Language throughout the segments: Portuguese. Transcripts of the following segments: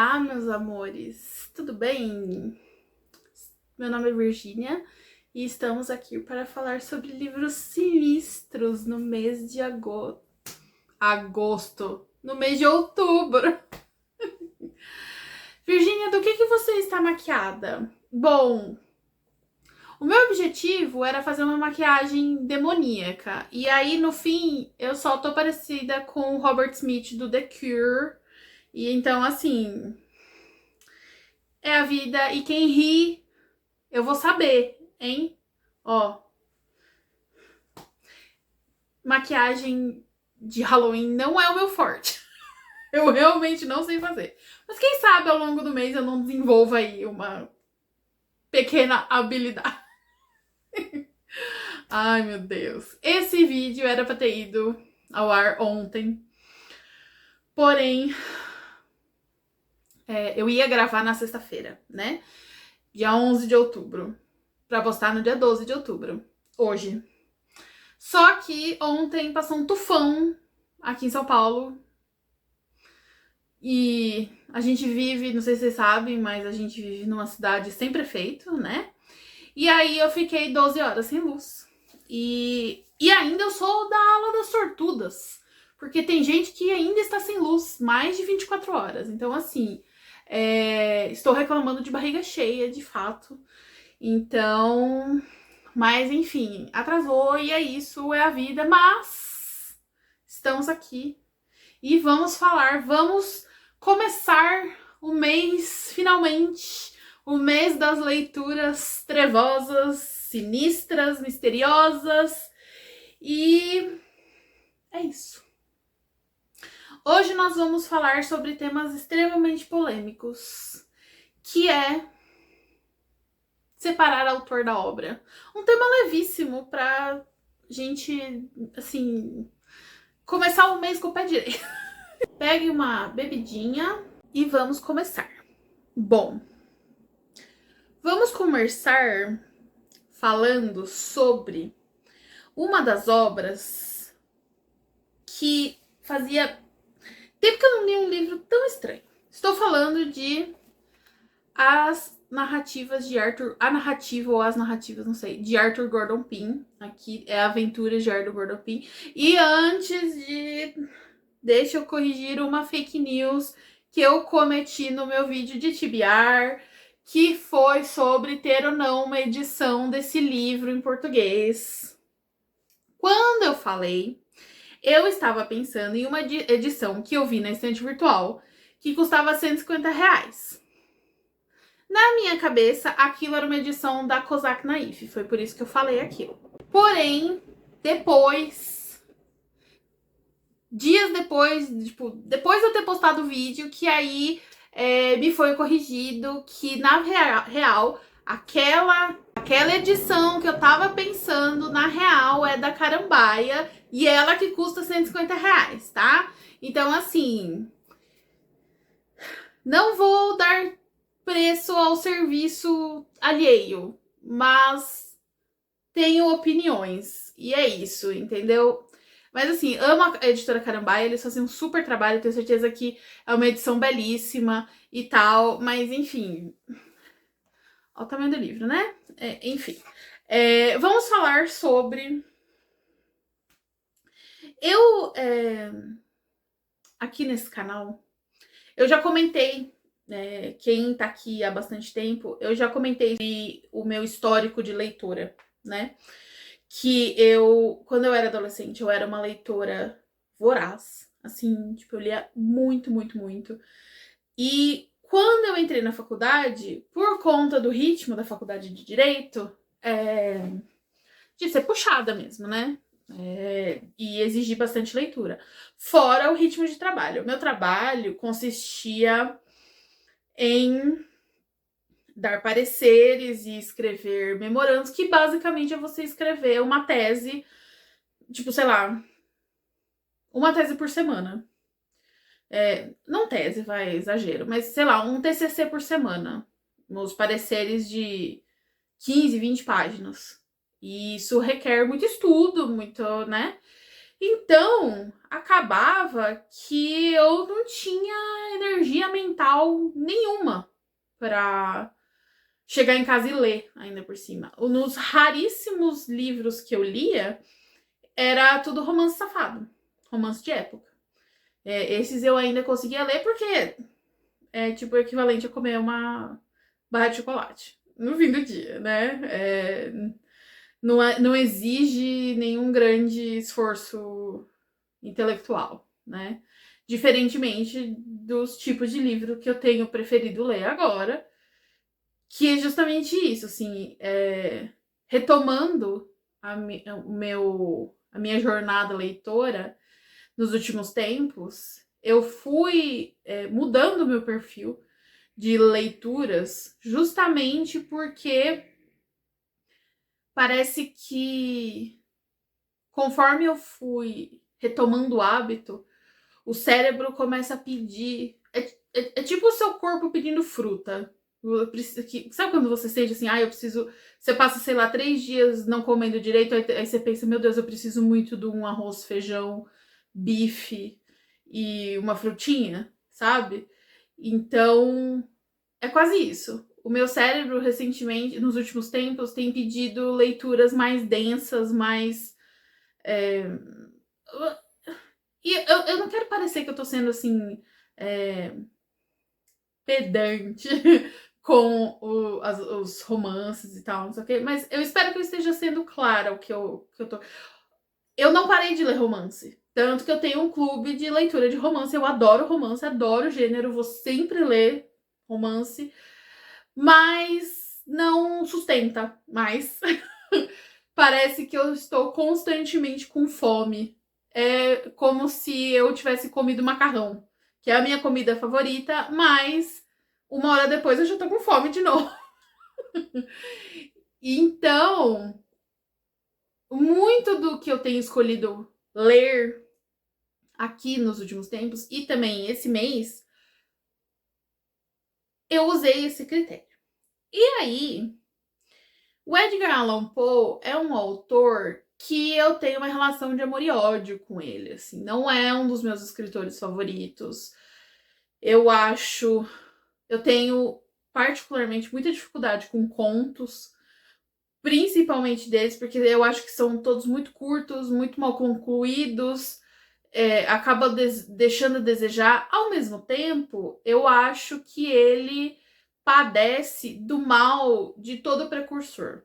Olá, meus amores, tudo bem? Meu nome é Virgínia e estamos aqui para falar sobre livros sinistros no mês de agosto, no mês de outubro. Virgínia, do que você está maquiada? Bom, o meu objetivo era fazer uma maquiagem demoníaca e aí no fim eu só tô parecida com o Robert Smith do The Cure e então assim é a vida e quem ri eu vou saber, hein? Ó, maquiagem de Halloween não é o meu forte. Eu realmente não sei fazer. Mas quem sabe ao longo do mês eu não desenvolva aí uma pequena habilidade. Ai, meu Deus. Esse vídeo era pra ter ido ao ar ontem. Porém, eu ia gravar na sexta-feira, né? Dia 11 de outubro. Pra postar no dia 12 de outubro. Hoje. Só que ontem passou um tufão aqui em São Paulo. E a gente vive, não sei se vocês sabem, mas a gente vive numa cidade sem prefeito, né? E aí eu fiquei 12 horas sem luz. E ainda eu sou da ala das sortudas. Porque tem gente que ainda está sem luz mais de 24 horas. Então, assim, estou reclamando de barriga cheia, de fato. Então, mas enfim, atrasou e é isso, é a vida. Mas estamos aqui e vamos falar, vamos começar o mês, finalmente, o mês das leituras trevosas, sinistras, misteriosas, e é isso. Hoje nós vamos falar sobre temas extremamente polêmicos, que é separar autor da obra. Um tema levíssimo pra gente, assim, começar o mês com o pé direito. Pegue uma bebidinha e vamos começar. Bom, vamos começar falando sobre uma das obras que fazia tempo que eu não li um livro tão estranho. Estou falando de As Narrativas de Arthur... A narrativa ou as narrativas, não sei, de Arthur Gordon Pym. Aqui é Aventuras de Arthur Gordon Pym. E antes de... Deixa eu corrigir uma fake news que eu cometi no meu vídeo de TBR, que foi sobre ter ou não uma edição desse livro em português. Quando eu falei, eu estava pensando em uma edição que eu vi na estante virtual, que custava R$150. Na minha cabeça, aquilo era uma edição da Kozak Naif, foi por isso que eu falei aquilo. Porém, dias depois, tipo, depois de eu ter postado o vídeo, que aí me foi corrigido que, na real, aquela edição que eu tava pensando, na real, é da Carambaia, e ela que custa R$150, tá? Então, assim, não vou dar preço ao serviço alheio, mas tenho opiniões, e é isso, entendeu? Mas assim, amo a editora Carambaia, eles fazem um super trabalho, tenho certeza que é uma edição belíssima e tal, mas enfim. Olha o tamanho do livro, né? Enfim. Vamos falar sobre... Aqui nesse canal, eu já comentei, quem tá aqui há bastante tempo, eu já comentei o meu histórico de leitura, né? Que quando eu era adolescente, eu era uma leitora voraz, assim, tipo, eu lia muito, muito, muito. E quando eu entrei na faculdade, por conta do ritmo da faculdade de Direito, de ser puxada mesmo, né? E exigir bastante leitura. Fora o ritmo de trabalho. O meu trabalho consistia em dar pareceres e escrever memorandos, que basicamente é você escrever uma tese, tipo, sei lá, uma tese por semana. Não tese, vai, exagero, mas sei lá, um TCC por semana. Os pareceres de 15, 20 páginas. E isso requer muito estudo, muito, né? Então, acabava que eu não tinha energia mental nenhuma para chegar em casa e ler, ainda por cima. Nos raríssimos livros que eu lia, era tudo romance safado, romance de época. Esses eu ainda conseguia ler porque é tipo o equivalente a comer uma barra de chocolate no fim do dia, né? Não exige nenhum grande esforço intelectual, né? Diferentemente dos tipos de livro que eu tenho preferido ler agora, que é justamente isso, assim, retomando a minha jornada leitora nos últimos tempos, eu fui mudando o meu perfil de leituras justamente porque parece que conforme eu fui retomando o hábito, o cérebro começa a pedir. É tipo o seu corpo pedindo fruta. Sabe quando você sente assim, eu preciso. Você passa, sei lá, 3 dias não comendo direito, aí você pensa, meu Deus, eu preciso muito de um arroz, feijão, bife e uma frutinha, sabe? Então, é quase isso. O meu cérebro, recentemente, nos últimos tempos, tem pedido leituras mais densas, mais. É... E eu não quero parecer que eu tô sendo assim. Pedante com os romances e tal, não sei o quê, mas eu espero que eu esteja sendo clara o que eu tô. Eu não parei de ler romance. Tanto que eu tenho um clube de leitura de romance. Eu adoro romance, adoro o gênero, vou sempre ler romance, mas não sustenta mais. Parece que eu estou constantemente com fome. É como se eu tivesse comido macarrão, que é a minha comida favorita, mas 1 hora depois eu já tô com fome de novo. Então, muito do que eu tenho escolhido ler aqui nos últimos tempos e também esse mês, eu usei esse critério. E aí, o Edgar Allan Poe é um autor que eu tenho uma relação de amor e ódio com ele, assim, não é um dos meus escritores favoritos. Eu tenho particularmente muita dificuldade com contos, principalmente deles, porque eu acho que são todos muito curtos, muito mal concluídos, acaba deixando a desejar. Ao mesmo tempo, eu acho que ele padece do mal de todo precursor.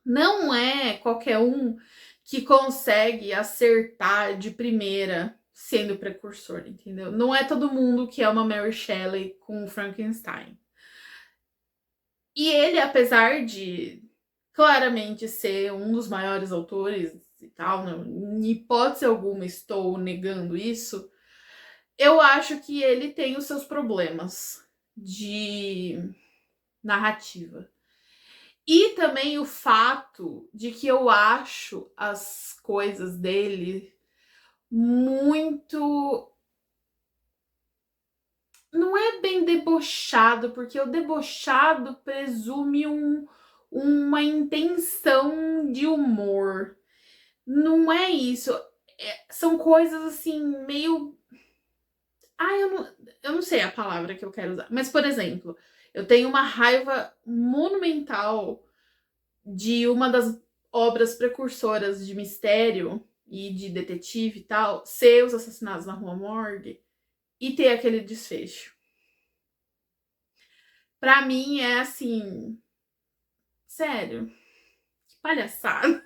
Não é qualquer um que consegue acertar de primeira sendo precursor, entendeu? Não é todo mundo que é uma Mary Shelley com Frankenstein. E ele, apesar de claramente ser um dos maiores autores e tal, não, em hipótese alguma estou negando isso, eu acho que ele tem os seus problemas de narrativa. E também o fato de que eu acho as coisas dele muito. Não é bem debochado, porque o debochado presume uma intenção de humor. Não é isso. São coisas assim, meio. Eu não sei a palavra que eu quero usar. Mas, por exemplo, eu tenho uma raiva monumental de uma das obras precursoras de mistério e de detetive e tal, ser Os Assassinatos na Rua Morgue e ter aquele desfecho. Pra mim é assim, sério, que palhaçada.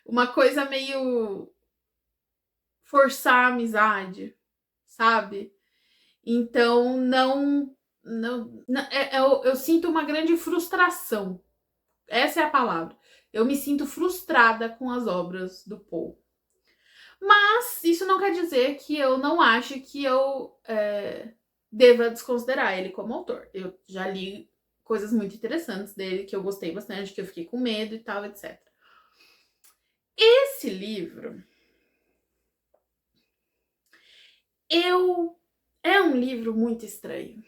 Uma coisa meio forçar a amizade, sabe? Então eu sinto uma grande frustração. Essa é a palavra. Eu me sinto frustrada com as obras do Poe. Mas isso não quer dizer que eu não ache que eu deva desconsiderar ele como autor. Eu já li coisas muito interessantes dele, que eu gostei bastante, que eu fiquei com medo e tal, etc. Esse livro é um livro muito estranho.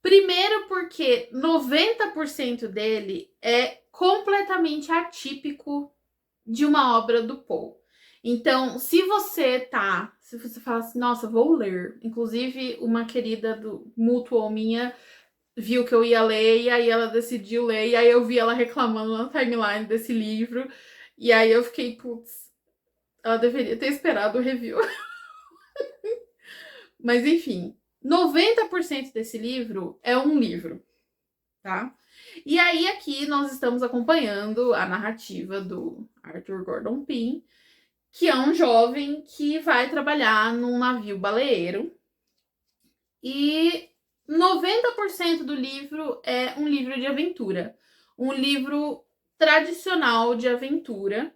Primeiro porque 90% dele é completamente atípico de uma obra do Poe. Então, se você fala assim, nossa, vou ler. Inclusive, uma querida do Mutual minha viu que eu ia ler, e aí ela decidiu ler, e aí eu vi ela reclamando na timeline desse livro, e aí eu fiquei, putz, ela deveria ter esperado o review. Mas enfim, 90% desse livro é um livro, tá? E aí aqui nós estamos acompanhando a narrativa do Arthur Gordon Pym, que é um jovem que vai trabalhar num navio baleeiro. E 90% do livro é um livro de aventura. Um livro tradicional de aventura,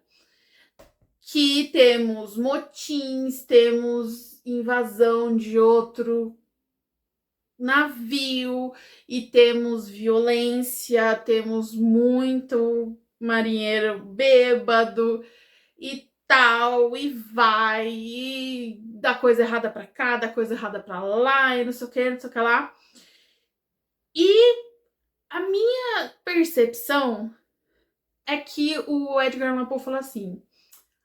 que temos motins, temos invasão de outro navio, e temos violência, temos muito marinheiro bêbado e tal, e vai, e dá coisa errada pra cá, dá coisa errada pra lá, e não sei o que, não sei o que lá. E a minha percepção é que o Edgar Allan Poe falou assim,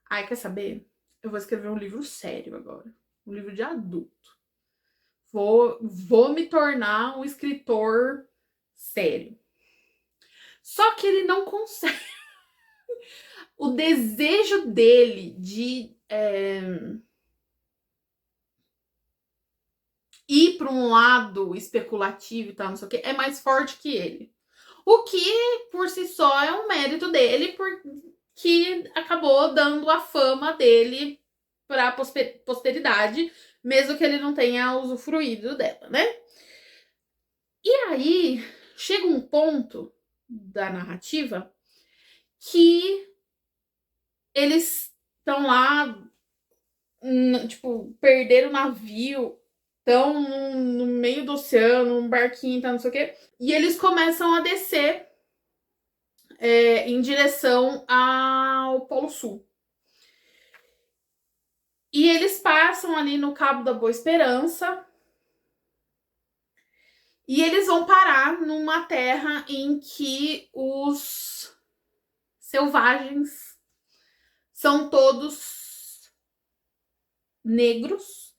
ai, quer saber? Eu vou escrever um livro sério agora, um livro de adulto. Vou me tornar um escritor sério. Só que ele não consegue. O desejo dele de ir para um lado especulativo e tal, não sei o que, é mais forte que ele. O que, por si só, é um mérito dele, porque acabou dando a fama dele para a posteridade, mesmo que ele não tenha usufruído dela, né? E aí, chega um ponto da narrativa que eles estão lá, tipo, perderam o navio, estão no meio do oceano, um barquinho, tá, não sei o quê, e eles começam a descer em direção ao Polo Sul. E eles passam ali no Cabo da Boa Esperança, e eles vão parar numa terra em que os selvagens são todos negros,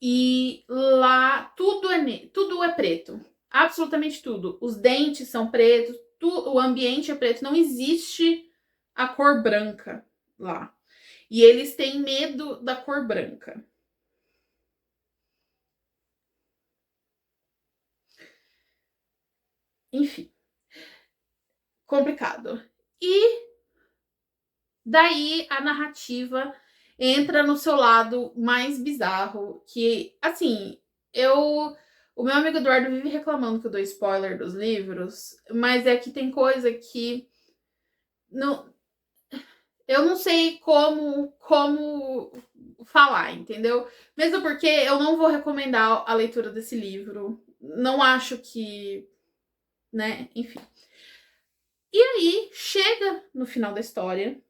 e lá tudo é preto, absolutamente tudo. Os dentes são pretos, o ambiente é preto, não existe a cor branca lá. E eles têm medo da cor branca. Enfim, complicado. E daí a narrativa entra no seu lado mais bizarro, que, assim, o meu amigo Eduardo vive reclamando que eu dou spoiler dos livros, mas é que tem coisa que eu não sei como falar, entendeu? Mesmo porque eu não vou recomendar a leitura desse livro. Não acho que, né, enfim. E aí, chega no final da história,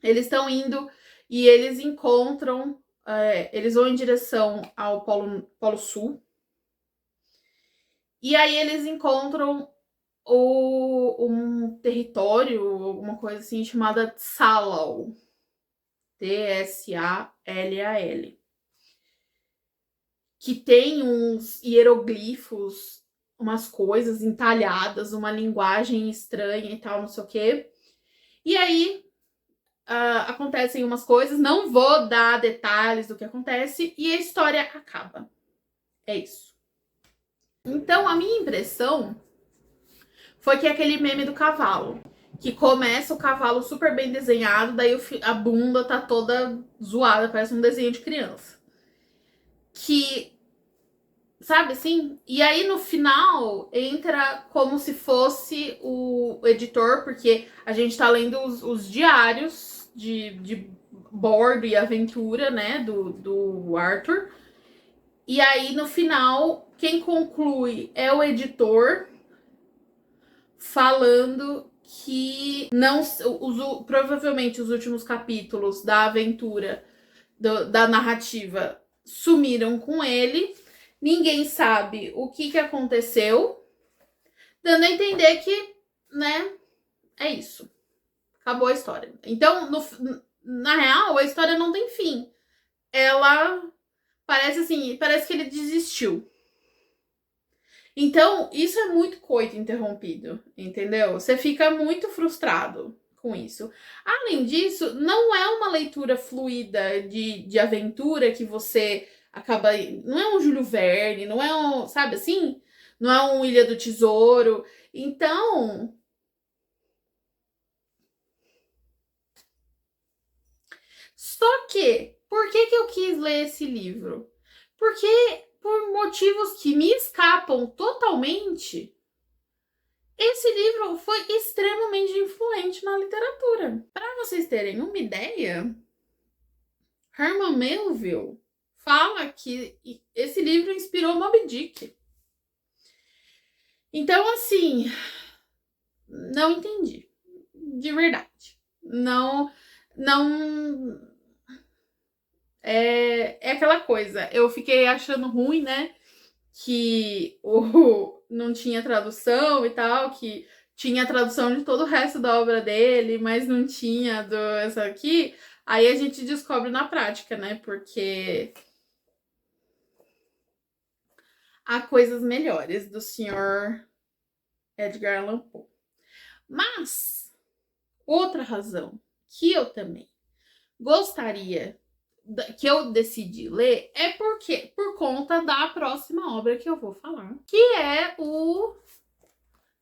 eles estão indo e eles encontram, eles vão em direção ao Polo Sul, e aí eles encontram um território, alguma coisa assim, chamada Tsalal. T-S-A-L-A-L. Que tem uns hieroglifos, umas coisas entalhadas, uma linguagem estranha e tal, não sei o quê. E aí acontecem umas coisas, não vou dar detalhes do que acontece, e a história acaba. É isso. Então, a minha impressão foi que é aquele meme do cavalo, que começa o cavalo super bem desenhado, daí a bunda tá toda zoada, parece um desenho de criança. Que, sabe assim? E aí no final entra como se fosse o editor, porque a gente tá lendo os diários de bordo e aventura, né, do Arthur. E aí no final, quem conclui é o editor, falando que não provavelmente os últimos capítulos da aventura, da narrativa, sumiram com ele. Ninguém sabe o que aconteceu, dando a entender que, né, é isso. Acabou a história. Então, na real, a história não tem fim. Ela parece assim, parece que ele desistiu. Então, isso é muito coito interrompido, entendeu? Você fica muito frustrado com isso. Além disso, não é uma leitura fluida de aventura que você acaba. Não é um Júlio Verne, não é um. Sabe assim? Não é um Ilha do Tesouro. Então. Só que, por que eu quis ler esse livro? Porque, por motivos que me escapam totalmente, esse livro foi extremamente influente na literatura. Para vocês terem uma ideia, Herman Melville fala que esse livro inspirou Moby Dick. Então, assim, não entendi. De verdade. Não. É aquela coisa. Eu fiquei achando ruim, né? Que não tinha tradução e tal, que tinha tradução de todo o resto da obra dele, mas não tinha essa aqui. Aí a gente descobre na prática, né? Porque há coisas melhores do senhor Edgar Allan Poe. Mas outra razão que eu também gostaria, que eu decidi ler, é porque por conta da próxima obra que eu vou falar, que é o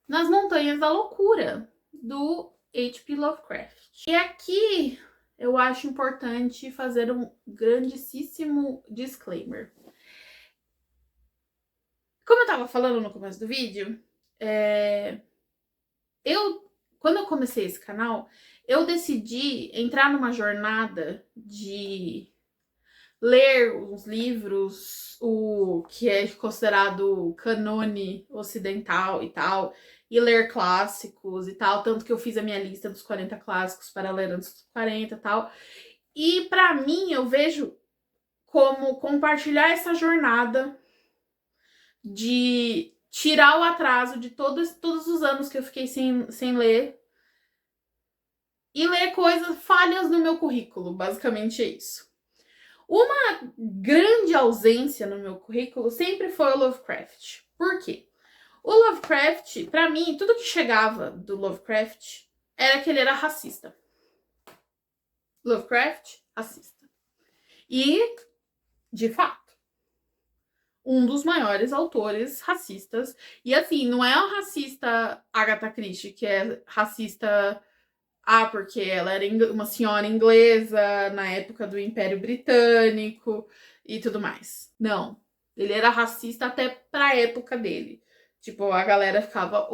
Nas Montanhas da Loucura, do H.P. Lovecraft. E aqui eu acho importante fazer um grandíssimo disclaimer. Como eu tava falando no começo do vídeo, quando eu comecei esse canal, eu decidi entrar numa jornada de ler os livros, o que é considerado canone ocidental e tal, e ler clássicos e tal, tanto que eu fiz a minha lista dos 40 clássicos para ler antes dos 40 e tal. E para mim, eu vejo como compartilhar essa jornada de tirar o atraso de todos os anos que eu fiquei sem ler e ler coisas, falhas no meu currículo, basicamente é isso. Uma grande ausência no meu currículo sempre foi o Lovecraft. Por quê? O Lovecraft, pra mim, tudo que chegava do Lovecraft era que ele era racista. Lovecraft, racista. E, de fato, um dos maiores autores racistas. E assim, não é o racista Agatha Christie, que é racista porque ela era uma senhora inglesa na época do Império Britânico e tudo mais. Não. Ele era racista até pra época dele. Tipo, a galera ficava,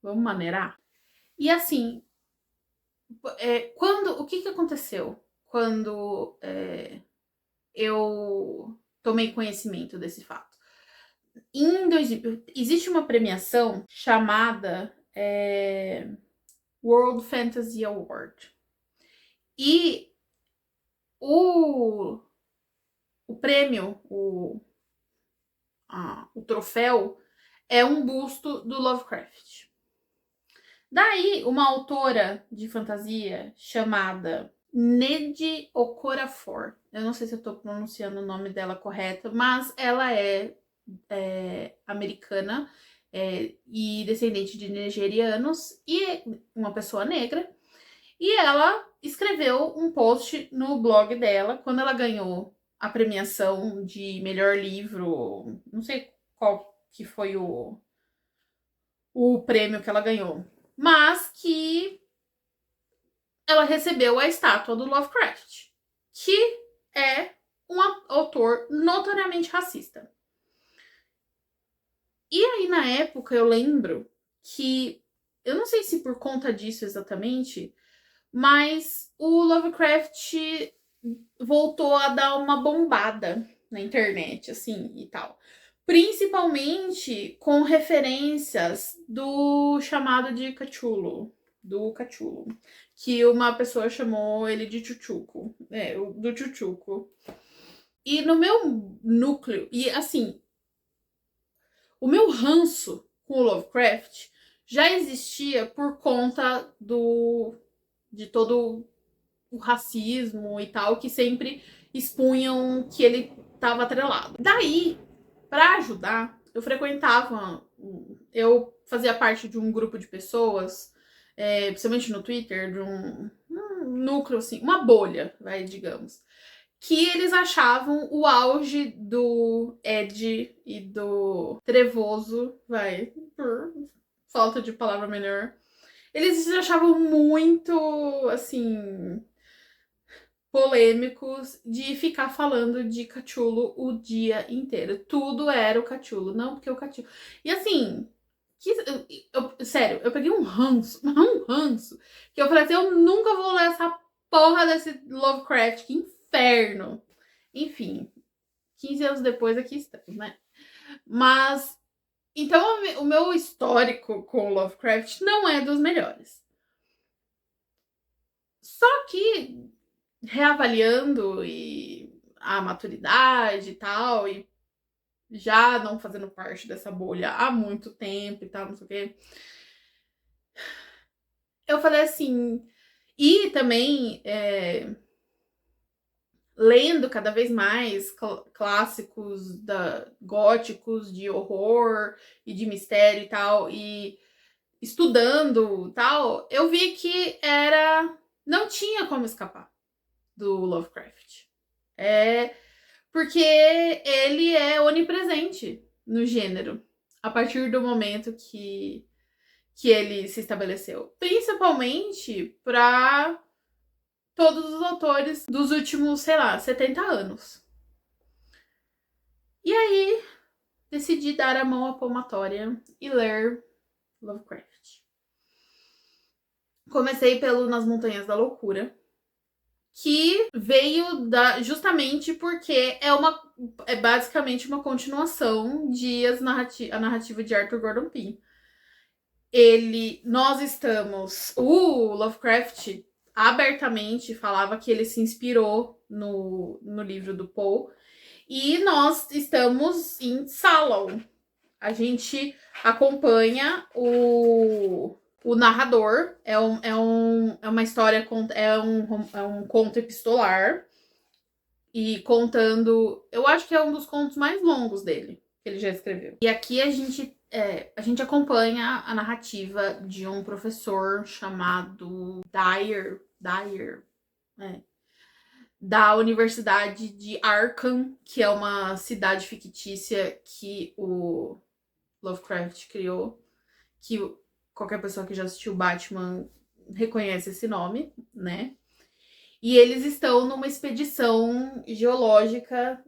vamos maneirar? E assim, o que aconteceu quando eu tomei conhecimento desse fato? Existe uma premiação chamada World Fantasy Award. E o prêmio, o troféu, é um busto do Lovecraft. Daí, uma autora de fantasia chamada Nnedi Okorafor, eu não sei se eu tô pronunciando o nome dela correto, mas ela é americana, e descendente de nigerianos, e uma pessoa negra. E ela escreveu um post no blog dela quando ela ganhou a premiação de melhor livro, não sei qual que foi o prêmio que ela ganhou, mas que ela recebeu a estátua do Lovecraft, que é um autor notoriamente racista. E aí, na época, eu lembro que, eu não sei se por conta disso exatamente, mas o Lovecraft voltou a dar uma bombada na internet, assim, e tal. Principalmente com referências do chamado de Cthulhu, que uma pessoa chamou ele de Chuchuco, do Chuchuco. E no meu núcleo, e assim, o meu ranço com o Lovecraft já existia por conta do de todo o racismo e tal, que sempre expunham que ele estava atrelado. Daí, para ajudar, eu fazia parte de um grupo de pessoas, principalmente no Twitter, de um núcleo, assim, uma bolha, digamos, que eles achavam o auge do Ed e do Trevoso, por falta de palavra melhor. Eles achavam muito, assim, polêmicos de ficar falando de Cthulhu o dia inteiro. Tudo era o Cthulhu, não porque o Cthulhu... E assim, sério, eu peguei um ranço, que eu falei assim, eu nunca vou ler essa porra desse Lovecraft, que inferno. Enfim, 15 anos depois aqui estamos, né? Mas, então o meu histórico com o Lovecraft não é dos melhores. Só que reavaliando e a maturidade e tal, e já não fazendo parte dessa bolha há muito tempo e tal, não sei o quê, eu falei assim, e também lendo cada vez mais clássicos góticos de horror e de mistério e tal, e estudando tal, eu vi que não tinha como escapar do Lovecraft. Porque ele é onipresente no gênero, a partir do momento que ele se estabeleceu. Principalmente para todos os autores dos últimos, 70 anos. E aí, decidi dar a mão à palmatória e ler Lovecraft. Comecei pelo Nas Montanhas da Loucura, que veio justamente porque é basicamente uma continuação de a narrativa de Arthur Gordon Pym. O Lovecraft abertamente falava que ele se inspirou no livro do Poe, e nós estamos em Sallow. A gente acompanha o narrador, é uma história, é um conto epistolar, e contando, eu acho que é um dos contos mais longos dele, que ele já escreveu. E aqui a gente acompanha a narrativa de um professor chamado Dyer, da Universidade de Arkham, que é uma cidade fictícia que o Lovecraft criou, que qualquer pessoa que já assistiu Batman reconhece esse nome, né? E eles estão numa expedição geológica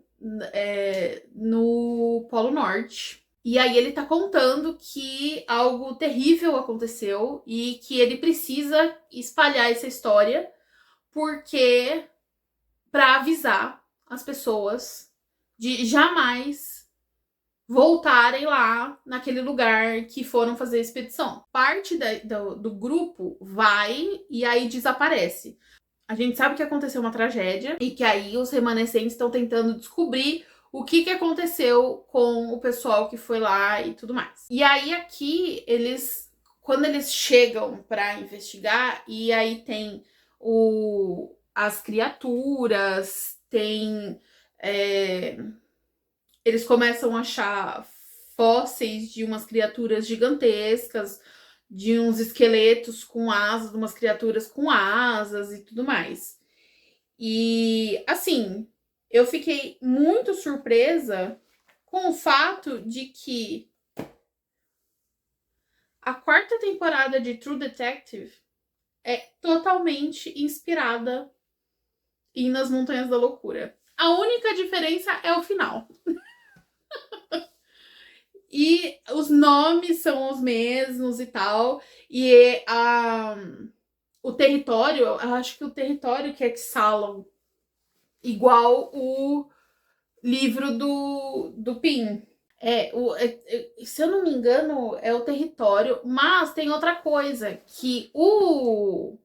no Polo Norte. E aí ele tá contando que algo terrível aconteceu e que ele precisa espalhar essa história para avisar as pessoas de jamais voltarem lá naquele lugar que foram fazer a expedição. Parte do grupo vai e aí desaparece. A gente sabe que aconteceu uma tragédia e que aí os remanescentes estão tentando descobrir o que aconteceu com o pessoal que foi lá e tudo mais. E aí aqui, quando eles chegam para investigar, e aí tem as criaturas, eles começam a achar fósseis de umas criaturas gigantescas, de uns esqueletos com asas, de umas criaturas com asas e tudo mais. E, assim, eu fiquei muito surpresa com o fato de que a 4ª temporada de True Detective é totalmente inspirada em Nas Montanhas da Loucura. A única diferença é o final. E os nomes são os mesmos e tal. E o território, eu acho que o território que é Xalon, igual o livro do Pym. Se eu não me engano, é o território, mas tem outra coisa, que o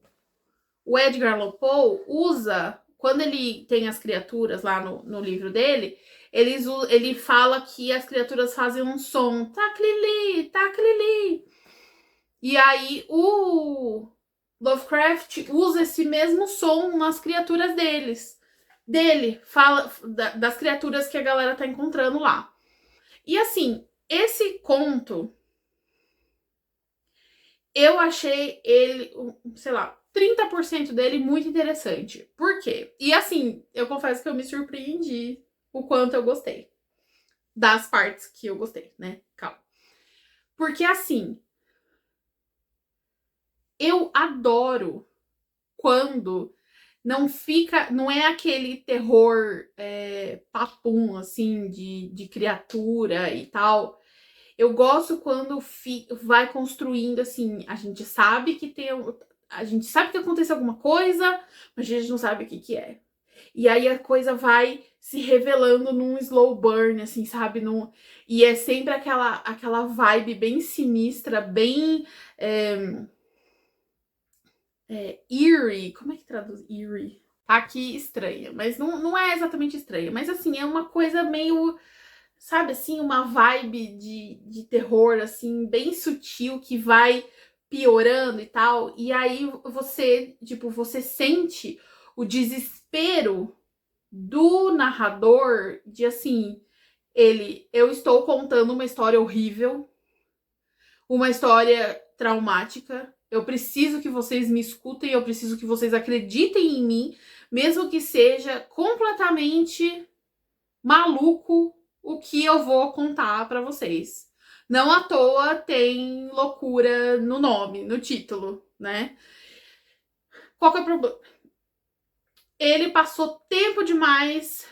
Edgar Allan Poe usa, quando ele tem as criaturas lá no livro dele, ele fala que as criaturas fazem um som, tac-li-li. E aí o Lovecraft usa esse mesmo som nas criaturas dele, fala das criaturas que a galera tá encontrando lá. E assim, esse conto, eu achei ele, sei lá, 30% dele muito interessante. Por quê? E assim, eu confesso que eu me surpreendi o quanto eu gostei. Das partes que eu gostei, né? Calma. Porque assim, eu adoro quando não é aquele terror papum, assim, de criatura e tal. Eu gosto quando vai construindo, assim, a gente sabe que aconteceu alguma coisa, mas a gente não sabe o que é. E aí a coisa vai se revelando num slow burn, assim, sabe? E é sempre aquela vibe bem sinistra, bem eerie. Como é que traduz eerie? Tá aqui estranha, mas não é exatamente estranha. Mas assim, é uma coisa meio, sabe assim, uma vibe de terror, assim, bem sutil, que vai piorando e tal. E aí você sente o desespero do narrador de assim, eu estou contando uma história horrível, uma história traumática. Eu preciso que vocês me escutem, eu preciso que vocês acreditem em mim, mesmo que seja completamente maluco o que eu vou contar para vocês. Não à toa tem loucura no nome, no título, né? Qual que é o problema? Ele passou tempo demais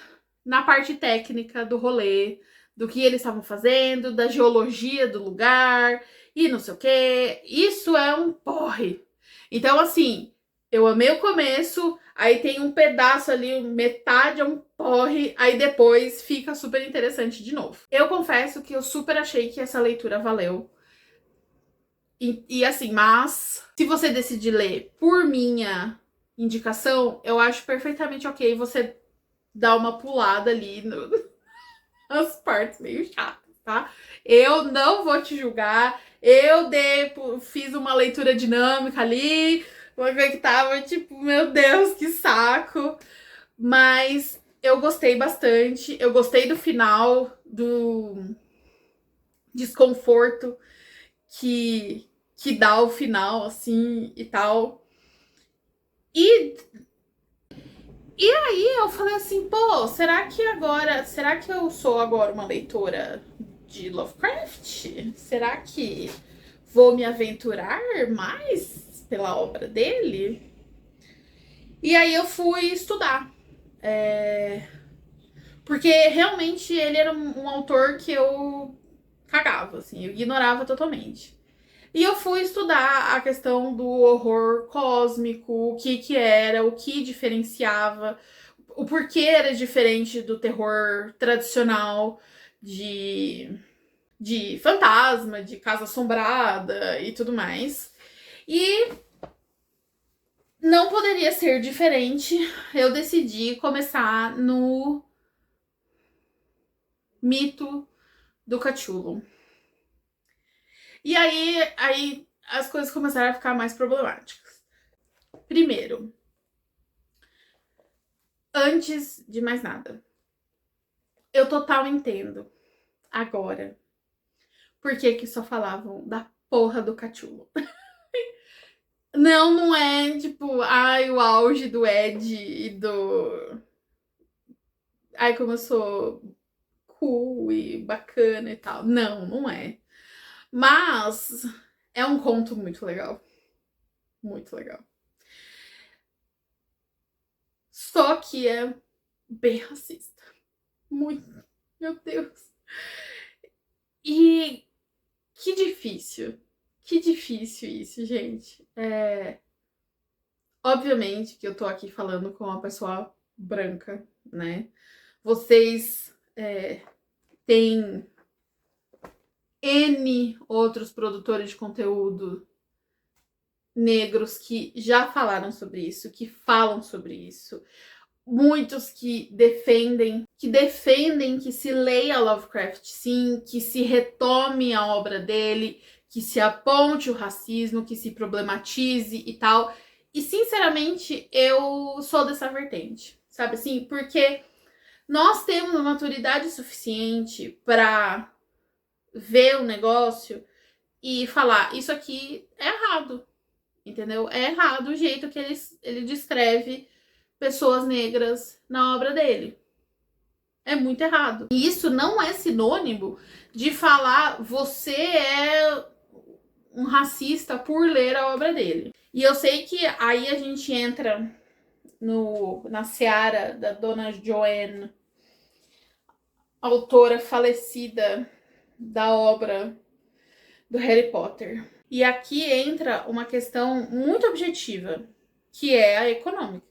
na parte técnica do rolê, do que eles estavam fazendo, da geologia do lugar e não sei o que. Isso é um porre. Então, assim, eu amei o começo, aí tem um pedaço ali, metade é um porre, aí depois fica super interessante de novo. Eu confesso que eu super achei que essa leitura valeu. E assim, mas se você decidir ler por minha indicação, eu acho perfeitamente ok você dar uma pulada ali nas partes meio chatas, tá? Eu não vou te julgar. Fiz uma leitura dinâmica ali, vou ver que tava tipo, meu Deus, que saco. Mas eu gostei bastante. Eu gostei do final, do desconforto que dá o final, assim, e tal. E aí eu falei assim, pô, será que eu sou agora uma leitora de Lovecraft? Será que vou me aventurar mais pela obra dele? E aí eu fui estudar. Porque realmente ele era um autor que eu cagava, assim, eu ignorava totalmente. E eu fui estudar a questão do horror cósmico, o que era, o que diferenciava, o porquê era diferente do terror tradicional de fantasma, de casa assombrada e tudo mais. E não poderia ser diferente. Eu decidi começar no mito do Cthulhu. E aí as coisas começaram a ficar mais problemáticas. Primeiro, antes de mais nada, eu total entendo agora por que só falavam da porra do Cthulhu. Não é tipo, ai, o auge do Ed e do. Ai, como eu sou cool e bacana e tal. Não é. Mas é um conto muito legal. Muito legal. Só que é bem racista. Muito. Meu Deus. E que difícil. Que difícil isso, gente. Obviamente que eu tô aqui falando com uma pessoa branca, né? Vocês têm N outros produtores de conteúdo negros que já falaram sobre isso, que falam sobre isso. Muitos que defendem que se leia Lovecraft sim, que se retome a obra dele, que se aponte o racismo, que se problematize e tal. E, sinceramente, eu sou dessa vertente, sabe assim? Porque nós temos uma maturidade suficiente para ver o negócio e falar, isso aqui é errado, entendeu? É errado o jeito que ele descreve pessoas negras na obra dele. É muito errado. E isso não é sinônimo de falar você é um racista por ler a obra dele. E eu sei que aí a gente entra na seara da dona Joanne, autora falecida da obra do Harry Potter. E aqui entra uma questão muito objetiva, que é a econômica.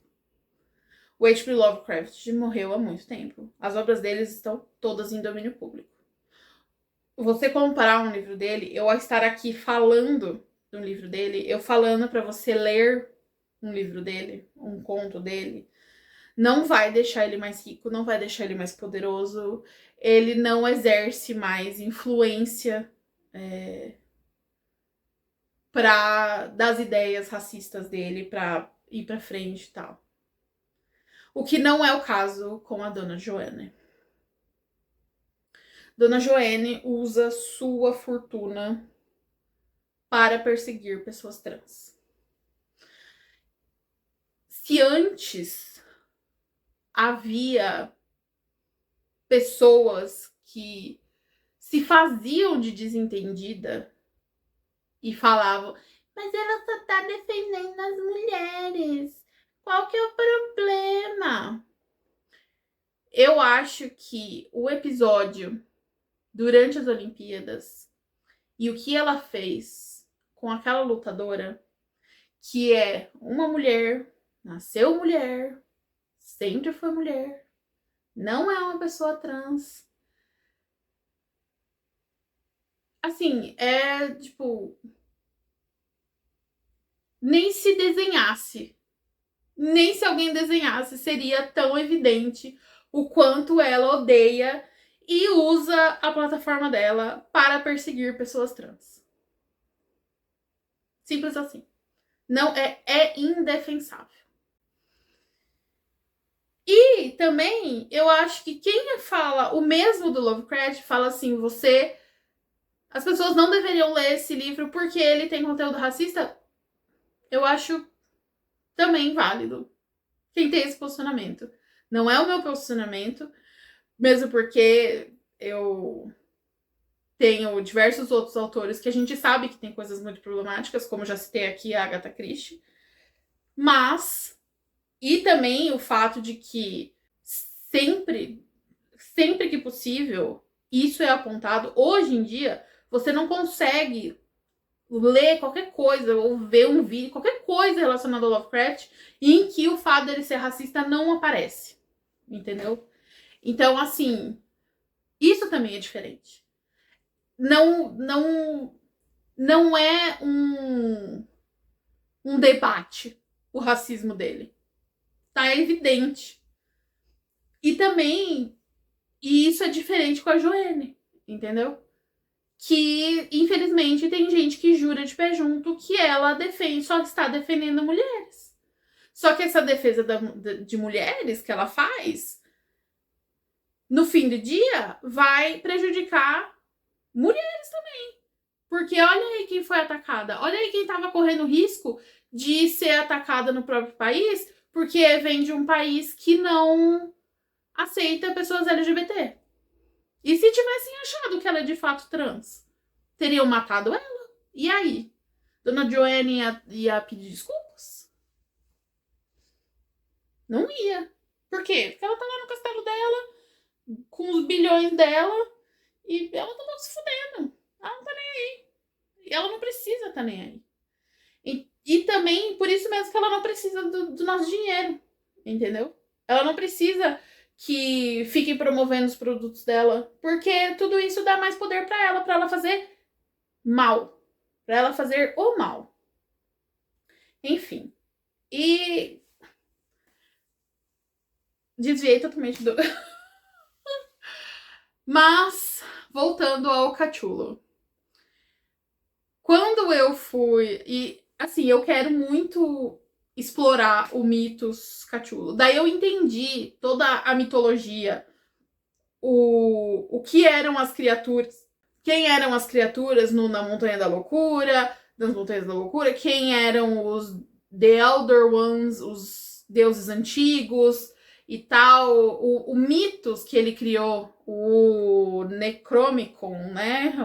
O H.P. Lovecraft morreu há muito tempo. As obras deles estão todas em domínio público. Você comprar um livro dele, eu estar aqui falando do livro dele, eu falando para você ler um livro dele, um conto dele, não vai deixar ele mais rico, não vai deixar ele mais poderoso, ele não exerce mais influência das ideias racistas dele para ir para frente e tal. O que não é o caso com a dona Joanne. Dona Joanne usa sua fortuna para perseguir pessoas trans. Se antes havia pessoas que se faziam de desentendida e falavam, mas ela só tá defendendo as mulheres. Qual que é o problema? Eu acho que o episódio durante as Olimpíadas e o que ela fez com aquela lutadora, que é uma mulher, nasceu mulher, sempre foi mulher, não é uma pessoa trans. Assim, é tipo, nem se desenhasse, nem se alguém desenhasse, seria tão evidente o quanto ela odeia e usa a plataforma dela para perseguir pessoas trans. Simples assim. Não é indefensável. E também eu acho que quem fala o mesmo do Lovecraft fala assim, as pessoas não deveriam ler esse livro porque ele tem conteúdo racista. Eu acho também válido quem tem esse posicionamento. Não é o meu posicionamento, mesmo porque eu tenho diversos outros autores que a gente sabe que tem coisas muito problemáticas, como já citei aqui a Agatha Christie. Mas, e também o fato de que sempre que possível, isso é apontado. Hoje em dia, você não consegue ler qualquer coisa ou ver um vídeo, qualquer coisa relacionada ao Lovecraft, em que o fato dele ser racista não aparece. Entendeu? Então, assim, isso também é diferente. Não é um debate o racismo dele. Tá evidente. E também, isso é diferente com a Joanne, entendeu? Que, infelizmente, tem gente que jura de pé junto que ela só está defendendo mulheres. Só que essa defesa de mulheres que ela faz, no fim do dia, vai prejudicar mulheres também. Porque olha aí quem foi atacada. Olha aí quem estava correndo risco de ser atacada no próprio país, porque vem de um país que não aceita pessoas LGBT. E se tivessem achado que ela é de fato trans, teriam matado ela? E aí? Dona Joanne ia pedir desculpas? Não ia. Por quê? Porque ela tá lá no castelo dela, com os bilhões dela, e ela tá lá se fudendo. Ela não tá nem aí. E ela não precisa tá nem aí. E também, por isso mesmo que ela não precisa do nosso dinheiro, entendeu? Ela não precisa que fiquem promovendo os produtos dela, porque tudo isso dá mais poder para ela fazer mal, para ela fazer o mal. Enfim. E desviei totalmente do mas voltando ao Cthulhu. quando eu fui... E, assim, eu quero muito explorar o mitos Cthulhu. Daí eu entendi toda a mitologia, o que eram as criaturas, quem eram as criaturas na Montanha da Loucura, nas Montanhas da Loucura, quem eram os The Elder Ones, os deuses antigos e tal, o mitos que ele criou, o Necromicon, né,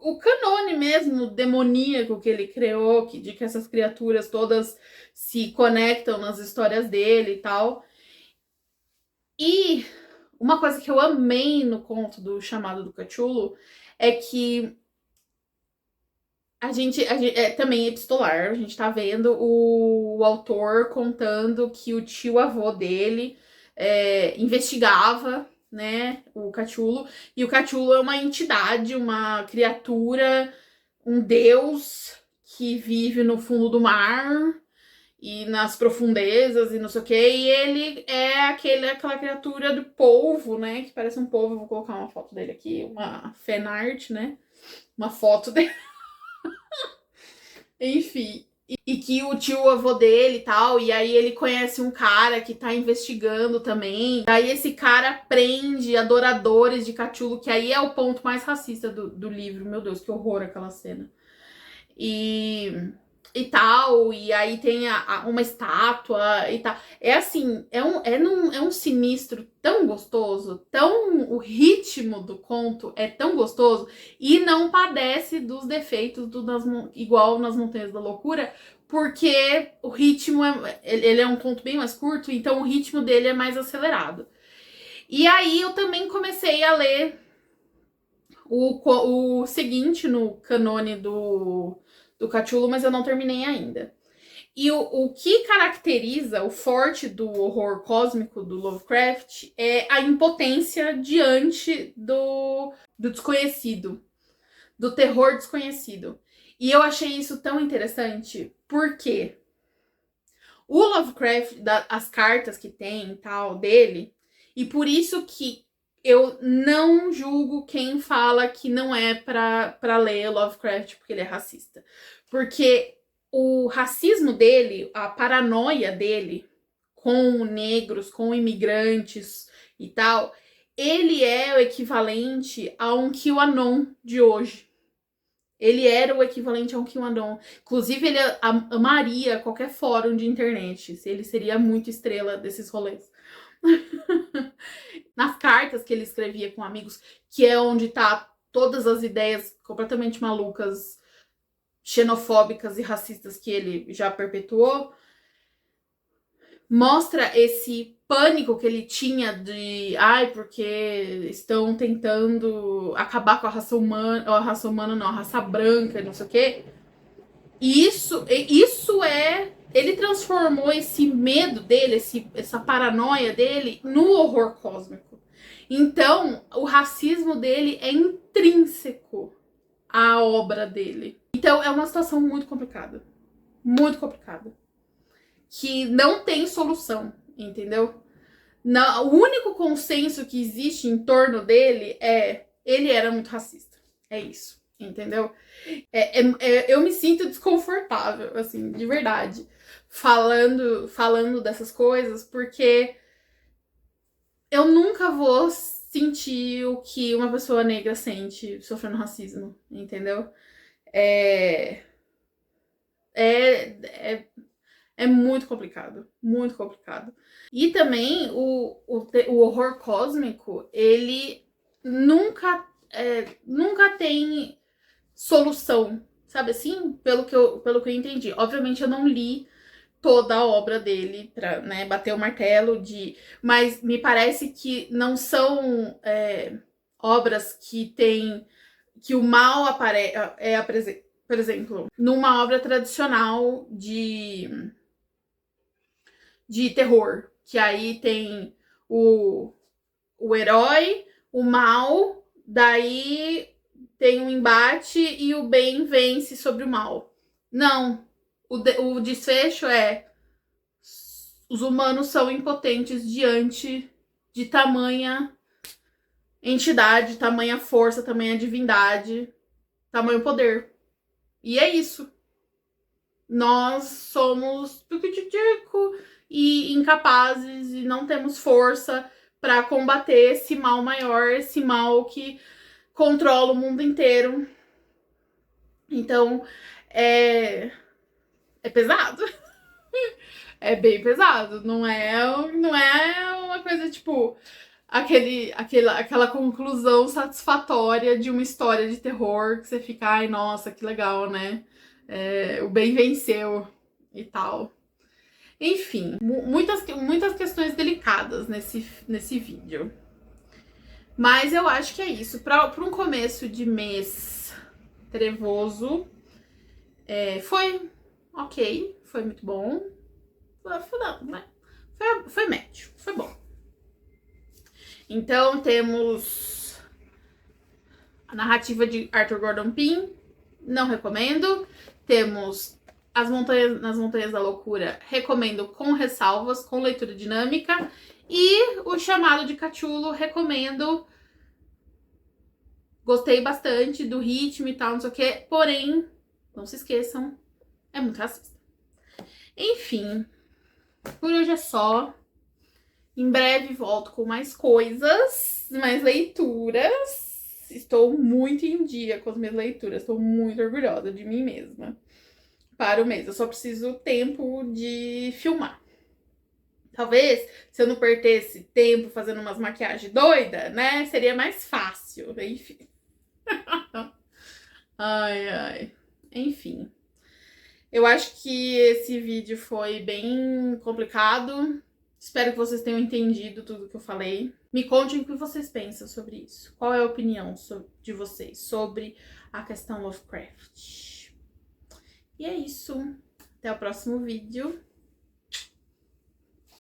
o canone mesmo, demoníaco que ele criou, de que essas criaturas todas se conectam nas histórias dele e tal. E uma coisa que eu amei no conto do Chamado do Cthulhu é que a gente é também epistolar, a gente tá vendo o autor contando que o tio-avô dele investigava, né, o Cthulhu, e o Cthulhu é uma entidade, uma criatura, um deus que vive no fundo do mar e nas profundezas e não sei o que, e ele é aquela criatura do polvo, né, que parece um polvo. Eu vou colocar uma foto dele aqui, uma fanart, né, uma foto dele. Enfim, e que o tio-avô dele e tal, e aí ele conhece um cara que tá investigando também. Aí esse cara prende adoradores de Cthulhu, que aí é o ponto mais racista do livro. Meu Deus, que horror aquela cena. E tal, e aí tem uma estátua e tal. É assim, é um sinistro tão gostoso, o ritmo do conto é tão gostoso e não padece dos defeitos igual nas Montanhas da Loucura, porque o ritmo ele é um conto bem mais curto, então o ritmo dele é mais acelerado. E aí eu também comecei a ler o seguinte no canone do Cthulhu, mas eu não terminei ainda. E o que caracteriza o forte do horror cósmico do Lovecraft é a impotência diante do desconhecido, do terror desconhecido. E eu achei isso tão interessante, porque o Lovecraft, as cartas que tem e tal dele, e por isso que eu não julgo quem fala que não é pra ler Lovecraft porque ele é racista. Porque o racismo dele, a paranoia dele com negros, com imigrantes e tal, ele é o equivalente a um QAnon de hoje. Ele era o equivalente a um QAnon. Inclusive, ele amaria qualquer fórum de internet. Ele seria muito estrela desses rolês. Nas cartas que ele escrevia com amigos, que é onde tá todas as ideias completamente malucas, xenofóbicas e racistas que ele já perpetuou, mostra esse pânico que ele tinha de porque estão tentando acabar com a raça humana, ou a raça branca, não sei o quê. E isso ele transformou esse medo dele, essa paranoia dele, no horror cósmico. Então, o racismo dele é intrínseco à obra dele. Então, é uma situação muito complicada. Muito complicada. Que não tem solução, entendeu? Não, o único consenso que existe em torno dele é ele era muito racista. É isso, entendeu? Eu me sinto desconfortável, assim, de verdade, falando dessas coisas, porque eu nunca vou sentir o que uma pessoa negra sente sofrendo racismo, entendeu? É muito complicado, muito complicado. E também o horror cósmico, ele nunca tem solução, sabe assim? Pelo que eu entendi. Obviamente eu não li toda a obra dele pra, né, bater o martelo mas me parece que não são obras que o mal aparece, por exemplo, numa obra tradicional de terror, que aí tem o herói, o mal, daí tem um embate e o bem vence sobre o mal. Não, o desfecho é os humanos são impotentes diante de tamanha entidade, tamanha força, tamanha divindade, Tamanho poder. E é isso. Nós somos e incapazes e não temos força para combater esse mal maior, esse mal que controla o mundo inteiro. Então, é pesado. É bem pesado. Não é uma coisa tipo aquela conclusão satisfatória de uma história de terror que você fica, ai, nossa, que legal, né? O bem venceu e tal. Enfim, muitas questões delicadas nesse vídeo. Mas eu acho que é isso. Para um começo de mês trevoso, foi ok, foi muito bom. Foi médio, foi bom. Então temos a narrativa de Arthur Gordon Pym, não recomendo. Temos Nas Montanhas da Loucura, recomendo com ressalvas, com leitura dinâmica. E O Chamado de Cthulhu, recomendo. Gostei bastante do ritmo e tal, não sei o que. Porém, não se esqueçam, é muito racista. Enfim, por hoje é só. Em breve volto com mais coisas, mais leituras. Estou muito em dia com as minhas leituras. Estou muito orgulhosa de mim mesma. Para o mês. Eu só preciso tempo de filmar. Talvez, se eu não perdesse tempo fazendo umas maquiagens doidas, né? Seria mais fácil. Enfim. Ai, ai. Enfim. Eu acho que esse vídeo foi bem complicado. Espero que vocês tenham entendido tudo que eu falei. Me contem o que vocês pensam sobre isso. Qual é a opinião de vocês sobre a questão Lovecraft? E é isso. Até o próximo vídeo.